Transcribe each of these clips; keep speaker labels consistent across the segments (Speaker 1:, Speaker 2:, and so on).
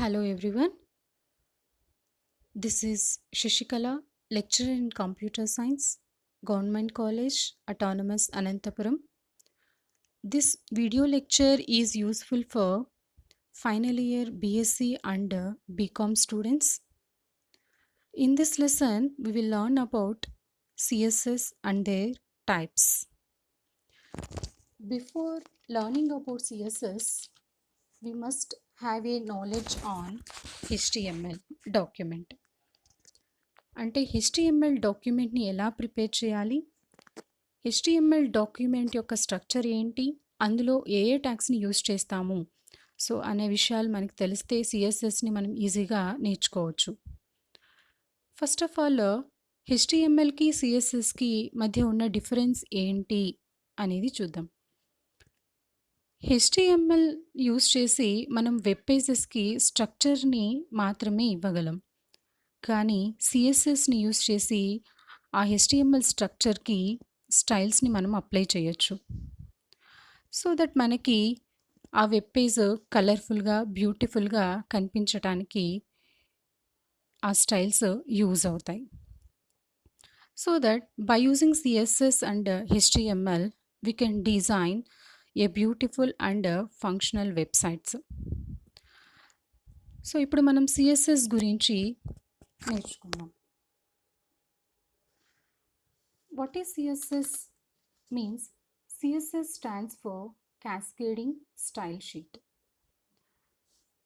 Speaker 1: Hello everyone. This is Shashikala, lecturer in computer science, Government College, Autonomous Anantapuram. This video lecture is useful for final year BSc and BCom students. In this lesson, we will learn about CSS and their types. Before learning about CSS, we must have a knowledge on HTML document. అంటే HTML డాక్యుమెంట్ని ఎలా prepare చేయాలి, HTML document యొక్క structure ఏంటి, అందులో ఏ ట్యాగ్స్ని use చేస్తాము so అనే విషయాలు మనకు తెలిస్తే సిఎస్ఎస్ని మనం ఈజీగా నేర్చుకోవచ్చు. ఫస్ట్ ఆఫ్ ఆల్ HTMLకి సిఎస్ఎస్కి మధ్య ఉన్న డిఫరెన్స్ ఏంటి అనేది చూద్దాం. HTML యూజ్ చేసి మనం వెబ్ పేజెస్కి స్ట్రక్చర్ని మాత్రమే ఇవ్వగలం, కానీ సిఎస్ఎస్ని యూజ్ చేసి ఆ HTML స్ట్రక్చర్కి స్టైల్స్ని మనం అప్లై చేయొచ్చు. సో దట్ మనకి ఆ వెబ్ పేజ్ కలర్ఫుల్గా బ్యూటిఫుల్గా కనిపించడానికి ఆ స్టైల్స్ యూజ్ అవుతాయి. So that by using CSS and HTML we can design a beautiful and functional websites. So ఇప్పుడు మనం సిఎస్ఎస్ గురించి నేర్చుకుందాం. What is CSS means? CSS stands for Cascading Style Sheet.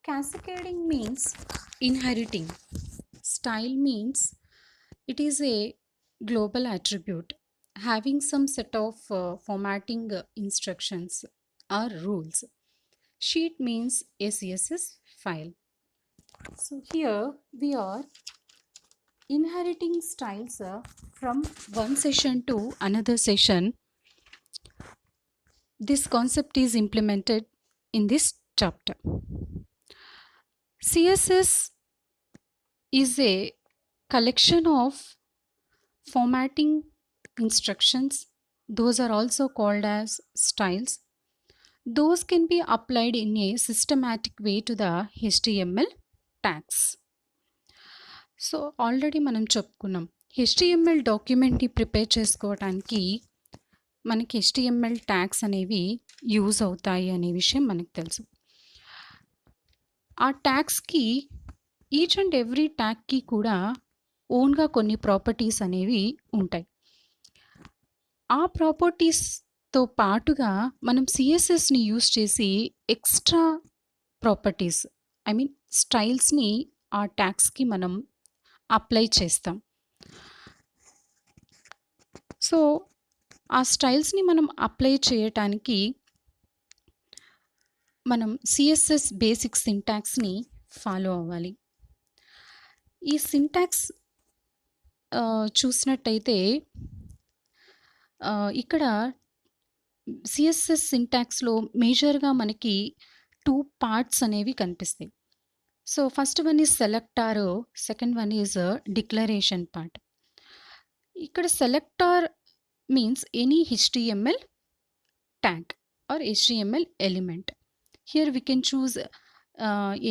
Speaker 1: Cascading means inheriting. Style means it is a global attribute having some set of formatting instructions or rules. Sheet means a CSS file. So here we are inheriting styles from one session to another session. This concept is implemented in this chapter. CSS is a collection of formatting instructions. Those are also called as styles. Those can be applied in a systematic way to the HTML tags. So already మనం చెప్పుకున్నాం HTML డాక్యుమెంట్ని prepare చేసుకోవడానికి మనకి HTML tags అనేవి use అవుతాయి అనే విషయం మనకు తెలుసు. ఆ ట్యాగ్స్కి ఈచ్ అండ్ ఎవ్రీ ట్యాగ్కి కూడా ఓన్గా కొన్ని ప్రాపర్టీస్ అనేవి ఉంటాయి. ఆ ప్రాపర్టీస్తో పాటుగా మనం సిఎస్ఎస్ని యూజ్ చేసి ఎక్స్ట్రా ప్రాపర్టీస్ స్టైల్స్ని ఆ ట్యాగ్స్కి మనం అప్లై చేస్తాం. సో ఆ స్టైల్స్ని మనం అప్లై చేయటానికి మనం సిఎస్ఎస్ బేసిక్ సింటాక్స్ని ఫాలో అవ్వాలి. ఈ సింటాక్స్ చూసినట్టయితే ఇక్కడ సిఎస్ఎస్ సింటాక్స్లో మేజర్గా మనకి 2 పార్ట్స్ అనేవి కనిపిస్తాయి. So first one is selector, second one is declaration part. ఇక్కడ selector means any HTML tag or HTML element. Here we can choose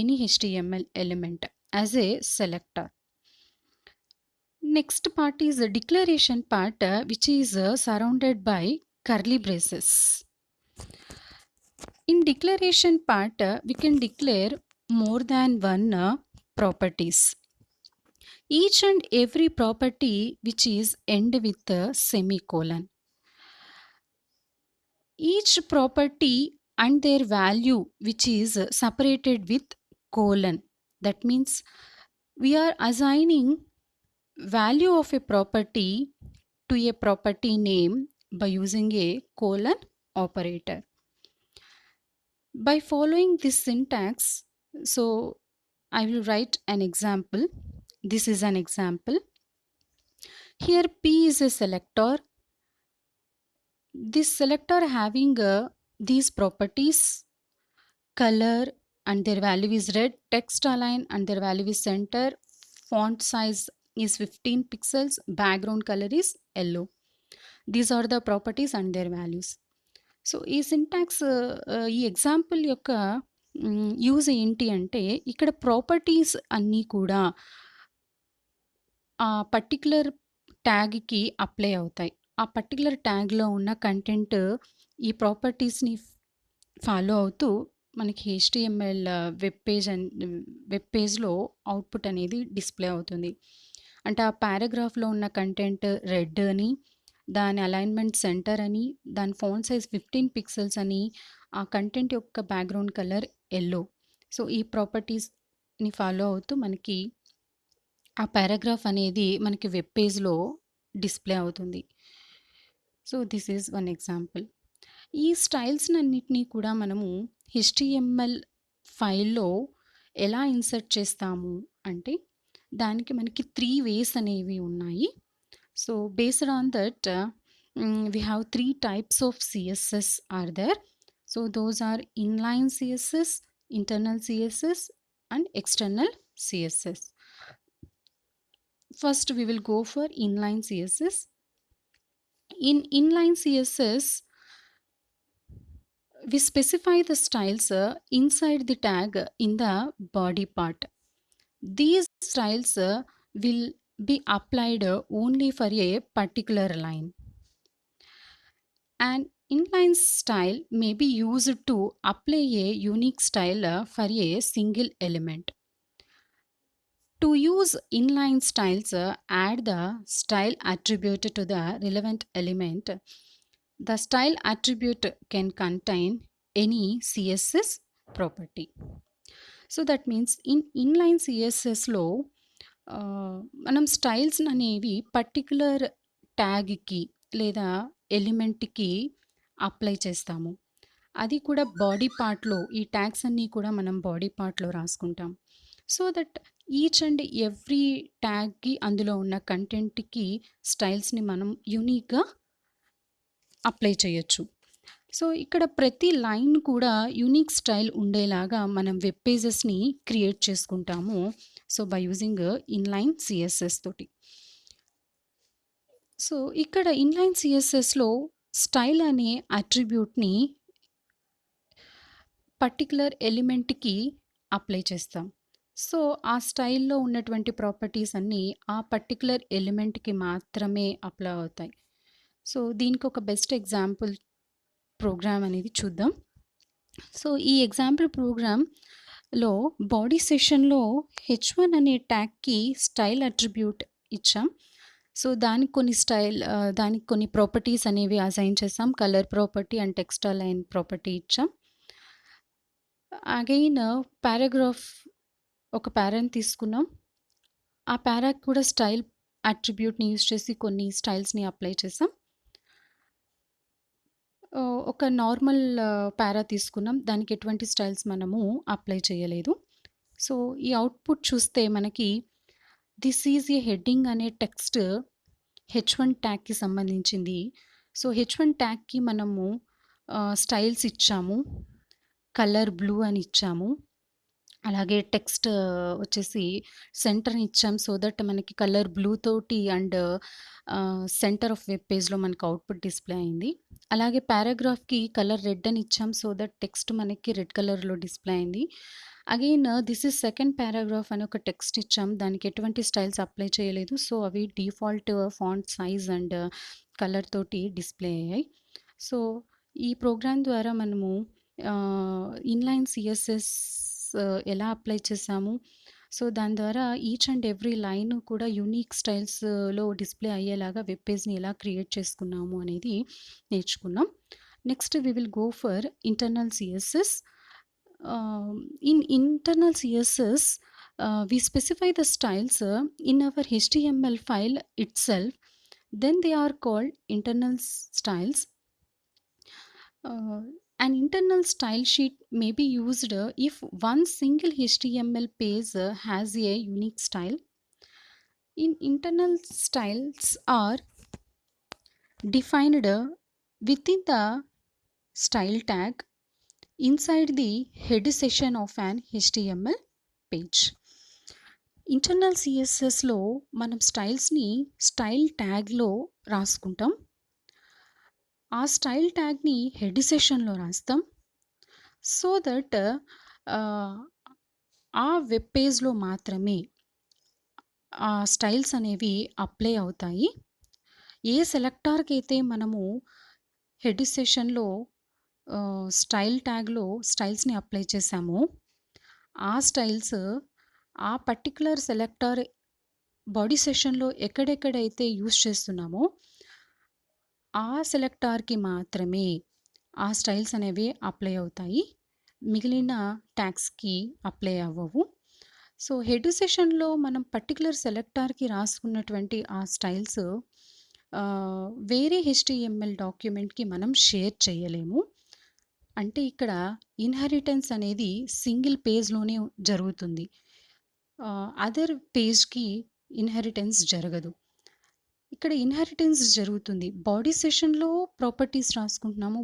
Speaker 1: any HTML element as a selector. Next part is the declaration part, which is surrounded by curly braces. In declaration part, we can declare more than one properties. Each and every property which is end with a semicolon. Each property and their value which is separated with colon. That means we are assigning value of a property to a property name by using a colon operator. By following this syntax, so I will write an example. This is an example. Here P is a selector. This selector having these properties: color and their value is red, text align and their value is center, font size is 15 pixels, background color is yellow. These are the properties and their values. So ఈ syntax ఈ example యొక్క use ఏంటి అంటే, ఇక్కడ properties అన్నీ కూడా ఆ particular ట్యాగ్‌కి apply అవుతాయి. ఆ పర్టిక్యులర్ ట్యాగ్‌లో ఉన్న కంటెంట్ ఈ ప్రాపర్టీస్‌ని ఫాలో అవుతూ మనకి హెచ్‌టీఎంఎల్ వెబ్ పేజ్‌లో అవుట్‌పుట్ అనేది డిస్‌ప్లే అవుతుంది. అంటే ఆ పారాగ్రాఫ్‌లో ఉన్న కంటెంట్ రెడ్ అని, దాని అలైన్‌మెంట్ సెంటర్ అని, దాని ఫాంట్ సైజ్ 15 పిక్సెల్స్ అని, ఆ కంటెంట్ యొక్క బ్యాక్‌గ్రౌండ్ కలర్ యెల్లో. సో, ఈ ప్రాపర్టీస్‌ని ఫాలో అవుతూ మనకి ఆ పారాగ్రాఫ్ అనేది మనకి వెబ్ పేజ్‌లో డిస్‌ప్లే అవుతుంది. So, this is one example. ఈ స్టైల్స్‌నన్నిటిని కూడా మనము హెచ్‌టీఎంఎల్ ఫైల్‌లో ఎలా ఇన్సర్ట్ చేస్తాము అంటే, దానికి మనకి 3 వేస్ అనేవి ఉన్నాయి. So, based on that we have 3 types of CSS are there. So, those are inline CSS, internal CSS, and external CSS. First, we will go for inline CSS. In inline CSS, we specify the styles inside the tag in the body part. These styles will be applied only for a particular line. An inline style may be used to apply a unique style for a single element. To use inline styles, add the style attribute to the relevant element. The style attribute can contain any CSS property. So that means inline సీఎస్ఎస్‌లో మనం styles అనేవి particular ట్యాగ్‌కి లేదా ఎలిమెంట్‌కి apply చేస్తాము. అది కూడా body పార్ట్‌లో ఈ tags అన్నీ కూడా మనం బాడీ పార్ట్‌లో రాసుకుంటాం. So that each and every ట్యాగ్‌కి అందులో ఉన్న కంటెంట్‌కి స్టైల్స్‌ని మనం యూనిక్‌గా అప్లై చేయొచ్చు. సో, ఇక్కడ ప్రతి లైన్ కూడా యూనిక్ స్టైల్ ఉండేలాగా మనం వెబ్ పేజెస్‌ని క్రియేట్ చేసుకుంటాము. So, by using inline CSS తోటి. సో, ఇక్కడ ఇన్‌లైన్ సీఎస్ఎస్‌లో స్టైల్ అనే అట్రిబ్యూట్‌ని పర్టిక్యులర్ ఎలిమెంట్‌కి అప్లై చేస్తాం. సో, ఆ స్టైల్‌లో ఉన్నటువంటి ప్రాపర్టీస్ అన్నీ ఆ పర్టిక్యులర్ ఎలిమెంట్‌కి మాత్రమే అప్లై అవుతాయి. సో, దీనికి ఒక బెస్ట్ ఎగ్జాంపుల్ ప్రోగ్రామ్ అనేది చూద్దాం. సో, ఈ ఎగ్జాంపుల్ ప్రోగ్రామ్‌లో బాడీ సెషన్‌లో హెచ్1 అనే ట్యాగ్‌కి స్టైల్ అట్రిబ్యూట్ ఇచ్చాం. సో, దానికి కొన్ని ప్రాపర్టీస్ అనేవి అసైన్ చేసాం. Colour property and text align property ఇచ్చాం. అగైన్ పారాగ్రాఫ్ ఒక పారాని తీసుకున్నాం. ఆ పారాకి కూడా స్టైల్ అట్రిబ్యూట్‌ని యూజ్ చేసి కొన్ని స్టైల్స్‌ని అప్లై చేసాం. ఒక నార్మల్ పారా తీసుకున్నాం. దానికి ఎటువంటి స్టైల్స్ మనము అప్లై చేయలేదు. సో, ఈ అవుట్‌పుట్ చూస్తే మనకి దిస్ ఈజ్ ఎ హెడ్డింగ్ అనే టెక్స్ట్ హెచ్1 ట్యాగ్‌కి సంబంధించింది. సో, హెచ్1 ట్యాగ్‌కి మనము స్టైల్స్ ఇచ్చాము. కలర్ బ్లూ అని ఇచ్చాము. అలాగే టెక్స్ట్ వచ్చేసి సెంటర్‌ని ఇచ్చాం. సో దట్ మనకి కలర్ బ్లూ తోటి అండ్ సెంటర్ ఆఫ్ వెబ్ పేజ్‌లో మనకు అవుట్‌పుట్ డిస్‌ప్లే అయింది. అలాగే పారాగ్రాఫ్‌కి కలర్ రెడ్ అని ఇచ్చాం. సో దట్ టెక్స్ట్ మనకి రెడ్ కలర్‌లో డిస్‌ప్లే అయింది. Again this is second paragraph అని ఒక టెక్స్ట్ ఇచ్చాం. దానికి ఎటువంటి స్టైల్స్ అప్లై చేయలేదు. సో, అవి default font size and colour తోటి డిస్‌ప్లే అయ్యాయి. సో, ఈ ప్రోగ్రామ్ ద్వారా మనము ఇన్‌లైన్ సీఎస్ఎస్ ఎలా అప్లై చేసాము. సో, దాని ద్వారా ఈచ్ అండ్ ఎవ్రీ లైన్ కూడా యూనిక్ స్టైల్స్‌లో డిస్‌ప్లే అయ్యేలాగా వెబ్ పేజ్‌ని ఎలా క్రియేట్ చేసుకున్నాము అనేది నేర్చుకున్నాం. Next we will go for internal CSS. In internal CSS, we specify the styles in our HTML file itself. Then they are called internal styles. An internal style sheet may be used if one single HTML page has a unique style. In internal styles are defined within the style tag inside the head section of an HTML page. Internal సీఎస్ఎస్‌లో మనం స్టైల్స్‌ని style ట్యాగ్‌లో రాసుకుంటాం. ఆ style ట్యాగ్‌ని head సెషన్‌లో రాస్తాం. So that ఆహ్, ఆ web పేజ్‌లో మాత్రమే ఆ స్టైల్స్ అనేవి అప్లై అవుతాయి. ఏ సెలెక్టార్‌కైతే మనము హెడ్ సెషన్‌లో స్టైల్ ట్యాగ్‌లో స్టైల్స్‌ని అప్లై చేశామో, ఆ స్టైల్స్ ఆ పర్టిక్యులర్ సెలెక్టార్ బాడీ సెషన్‌లో ఎక్కడెక్కడైతే యూజ్ చేస్తున్నామో, ఆ సెలెక్టార్‌కి మాత్రమే ఆ స్టైల్స్ అనేవి అప్లై అవుతాయి. మిగిలిన ట్యాగ్స్‌కి అప్లై అవ్వవు. సో, హెడ్ సెషన్‌లో మనం పర్టిక్యులర్ సెలెక్టార్‌కి రాసుకున్నటువంటి ఆ స్టైల్స్ వేరే హెచ్‌టీఎంఎల్ డాక్యుమెంట్‌కి మనం షేర్ చేయలేము. అంటే ఇక్కడ ఇన్‌హెరిటెన్స్ అనేది సింగిల్ పేజ్‌లోనే జరుగుతుంది. అదర్ పేజ్‌కి ఇన్‌హెరిటెన్స్ జరగదు. ఇక్కడ ఇన్‌హెరిటెన్స్ జరుగుతుంది. బాడీ సెషన్‌లో ప్రాపర్టీస్ రాసుకుంటున్నాము.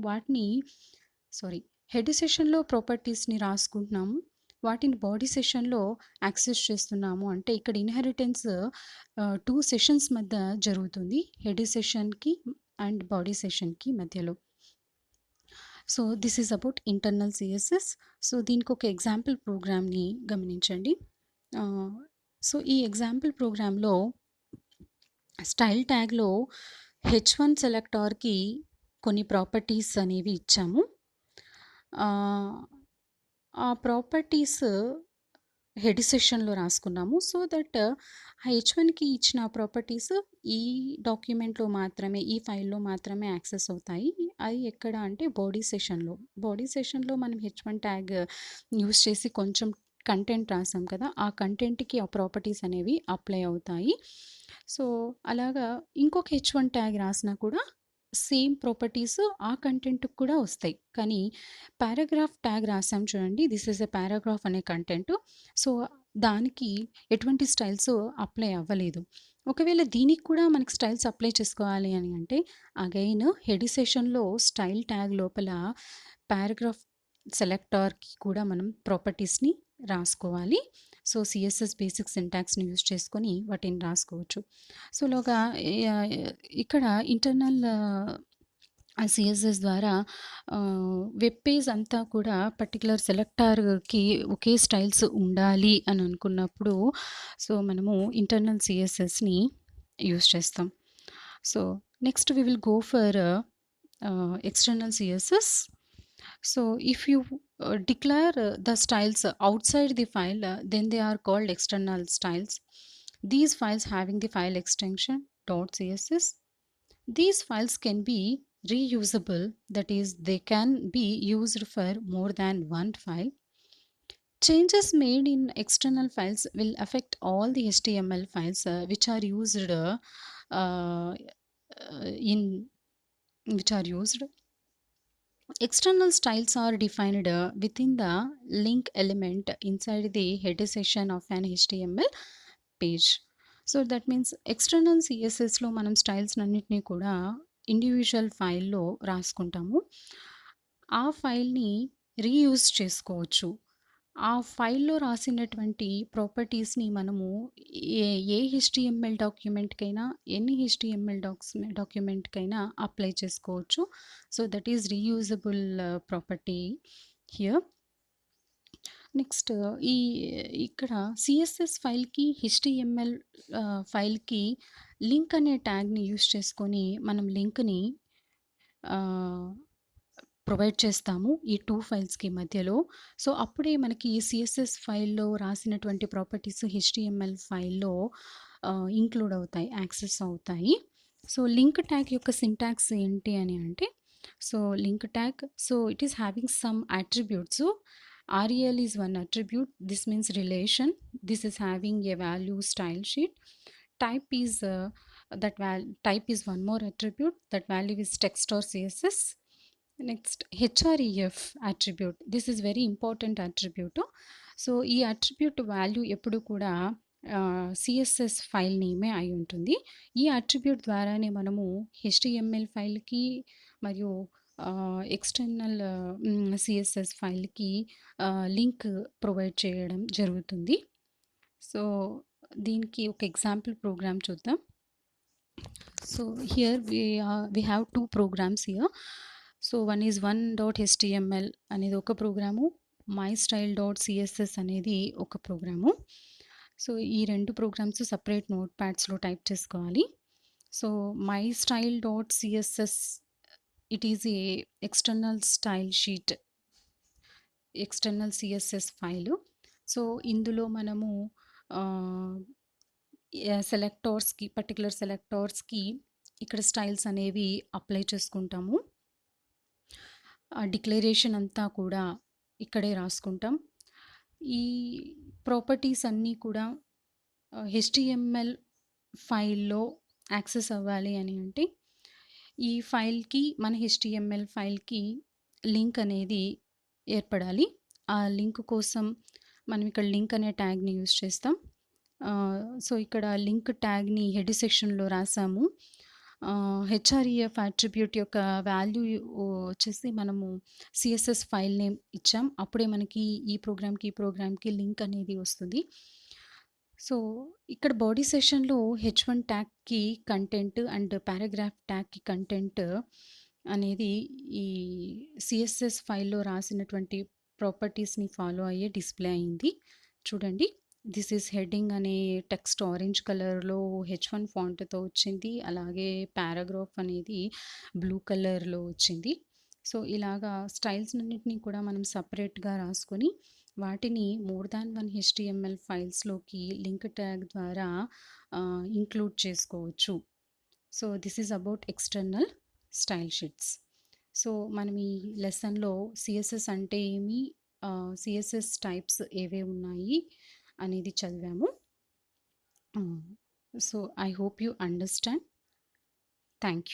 Speaker 1: సారీ హెడ్ సెషన్‌లో ప్రాపర్టీస్‌ని రాసుకుంటున్నాము. వాటిని బాడీ సెషన్‌లో యాక్సెస్ చేస్తున్నాము. అంటే ఇక్కడ ఇన్‌హెరిటెన్స్ 2 సెషన్స్ మధ్య జరుగుతుంది. హెడ్ సెషన్‌కి అండ్ బాడీ సెషన్‌కి మధ్యలో. So, this is about internal CSS. So, దీనికొక ఎగ్జాంపుల్ ప్రోగ్రామ్‌ని గమనించండి. ఆహ్, సో, ఈ ఎగ్జాంపుల్ ప్రోగ్రామ్‌లో స్టైల్ ట్యాగ్‌లో హెచ్1 సెలెక్టార్‌కి కొన్ని ప్రాపర్టీస్ అనేవి ఇచ్చాము. ఆహ్, ఆ ప్రాపర్టీస్ హెడ్ సెషన్‌లో రాసుకున్నాము. సో దట్ ఆ హెచ్1కి ఇచ్చిన ప్రాపర్టీస్ ఈ డాక్యుమెంట్‌లో మాత్రమే, ఈ ఫైల్‌లో మాత్రమే యాక్సెస్ అవుతాయి. అది ఎక్కడ అంటే బాడీ సెషన్‌లో. బాడీ సెషన్‌లో మనం హెచ్1 ట్యాగ్ యూజ్ చేసి కొంచెం కంటెంట్ రాసాం కదా! ఆ కంటెంట్‌కి ఆ ప్రాపర్టీస్ అనేవి అప్లై అవుతాయి. సో, అలాగా ఇంకొక హెచ్1 ట్యాగ్ రాసినా కూడా సేమ్ ప్రాపర్టీస్ ఆ కంటెంట్‌కి కూడా వస్తాయి. కానీ పారాగ్రాఫ్ ట్యాగ్ రాసాం చూడండి. దిస్ ఈస్ ఎ పారాగ్రాఫ్ అనే కంటెంట్. సో, దానికి ఎటువంటి స్టైల్స్ అప్లై అవ్వలేదు. ఒకవేళ దీనికి కూడా మనకి స్టైల్స్ అప్లై చేసుకోవాలి అని అంటే అగైన్ హెడ్ సెషన్‌లో స్టైల్ ట్యాగ్ లోపల పారాగ్రాఫ్ సెలెక్టార్‌కి కూడా మనం ప్రాపర్టీస్‌ని రాసుకోవాలి. సో, సీఎస్ఎస్ బేసిక్ సింటాక్స్‌ని యూజ్ చేసుకొని వాటిని రాసుకోవచ్చు. సో, యాహ్, ఇక్కడ ఇంటర్నల్ సీఎస్ఎస్ ద్వారా వెబ్ పేజ్ అంతా కూడా పర్టిక్యులర్ సెలెక్టార్‌కి ఒకే స్టైల్స్ ఉండాలి అని అనుకున్నప్పుడు, సో, మనము ఇంటర్నల్ సీఎస్ఎస్‌ని యూజ్ చేస్తాం. So, next we will go for external CSS. So, if you declare the styles outside the file, then they are called external styles. These files having the file extension .css. These files can be reusable, that is, they can be used for more than one file. Changes made in external files will affect all the HTML files which are used in which are used. External styles are defined within the link element inside the header section of an HTML page. So that means external CSSలో మనం styles అన్నిటినీ కూడా individual ఫైల్‌లో రాసుకుంటాము. ఆ ఫైల్‌ని reuse చేసుకోవచ్చు. ఆ ఫైల్‌లో రాసినటువంటి ప్రాపర్టీస్‌ని మనము ఏ ఏ హెచ్టీఎంఎల్ డాక్యుమెంట్‌కైనా, ఎన్ని హెచ్టీఎంఎల్ డాక్యుమెంట్‌కైనా అప్లై చేసుకోవచ్చు. So, that is reusable property here. Next ఈ ఇక్కడ సీఎస్ఎస్ ఫైల్‌కి, హెచ్టీఎంఎల్ ఫైల్‌కి లింక్ అనే ట్యాగ్‌ని యూజ్ చేసుకొని మనం లింక్‌ని ఆహ్, ప్రొవైడ్ చేస్తాము ఈ 2 ఫైల్స్‌కి మధ్యలో. సో, అప్పుడే మనకి ఈ సీఎస్ఎస్ ఫైల్‌లో రాసినటువంటి ప్రాపర్టీస్ హెచ్టీఎంఎల్ ఫైల్‌లో ఇంక్లూడ్ అవుతాయి, యాక్సెస్ అవుతాయి. సో, లింక్ ట్యాగ్ యొక్క సింటాక్స్ ఏంటి అని అంటే, so, link tag, so, it is having some attributes. REL is one attribute. This means relation. This is having a value style sheet. Type is type is one more attribute. That value is text or CSS. Next href attribute. This is very important attribute. So, ఈ attribute value ఎప్పుడు కూడా CSS file నేమే అయి ఉంటుంది. ఈ attribute ద్వారానే మనము HTML ఫైల్‌కి మరియు external CSS ఫైల్‌కి link provide చేయడం జరుగుతుంది. సో, దీనికి ఒక ఎగ్జాంపుల్ ప్రోగ్రామ్ చూద్దాం. So here we have two programs here. So one is one.html అనేది ఒక program, my style dot CSS అనేది ఒక ప్రోగ్రాము. సో, ఈ 2 ప్రోగ్రామ్స్ సెపరేట్ నోట్ ప్యాడ్స్‌లో టైప్ చేసుకోవాలి. So, my style dot CSS it is a external style sheet, external CSS file. So, ఇందులో మనము ఆహ్, సెలెక్టార్స్‌కి పర్టిక్యులర్ సెలెక్టార్స్‌కి ఇక్కడ స్టైల్స్ అనేవి అప్లై చేసుకుంటాము. ఆ డిక్లరేషన్ అంతా కూడా ఇక్కడే రాసుకుంటాం. ఈ ప్రాపర్టీస్ అన్నీ కూడా హెచ్టీఎంఎల్ ఫైల్‌లో యాక్సెస్ అవ్వాలి అని అంటే, ఈ ఫైల్‌కి మన హెచ్టీఎంఎల్ ఫైల్‌కి లింక్ అనేది ఏర్పడాలి. ఆ లింక్ కోసం మనం ఇక్కడ లింక్ అనే ట్యాగ్‌ని యూజ్ చేస్తాం. సో, ఇక్కడ లింక్ ట్యాగ్‌ని హెడ్ సెక్షన్‌లో రాసాము. హెచ్ఆర్‌ఈఎఫ్ అట్రిబ్యూట్ యొక్క వాల్యూ వచ్చేసి మనము సిఎస్ఎస్ ఫైల్ నేమ్ ఇచ్చాం. అప్పుడే మనకి ఈ ప్రోగ్రామ్‌కి లింక్ అనేది వస్తుంది. సో, ఇక్కడ బాడీ సెషన్‌లో H1 ట్యాగ్‌కి content and paragraph ట్యాగ్‌కి content అనేది ఈ సిఎస్ఎస్ ఫైల్‌లో రాసినటువంటి ప్రాపర్టీస్‌ని ఫాలో అయ్యే డిస్‌ప్లే అయింది. చూడండి. దిస్ ఈజ్ హెడ్డింగ్ అనే టెక్స్ట్ ఆరెంజ్ కలర్‌లో హెచ్1 ఫాంట్‌తో వచ్చింది. అలాగే పారాగ్రాఫ్ అనేది బ్లూ కలర్‌లో వచ్చింది. సో, ఇలాగా స్టైల్స్‌నన్నిటిని కూడా మనం సెపరేట్‌గా రాసుకొని, వాటిని మోర్ దాన్ వన్ హెచ్టీఎంఎల్ ఫైల్స్‌లోకి లింక్ ట్యాగ్ ద్వారా ఇంక్లూడ్ చేసుకోవచ్చు. So, this is about external style sheets. So, మనం ఈ లెసన్‌లో సిఎస్ఎస్ అంటే ఏమి, సిఎస్ఎస్ టైప్స్ ఏవేవి ఉన్నాయి అనేది చదివాము. So, I hope you understand. Thank you.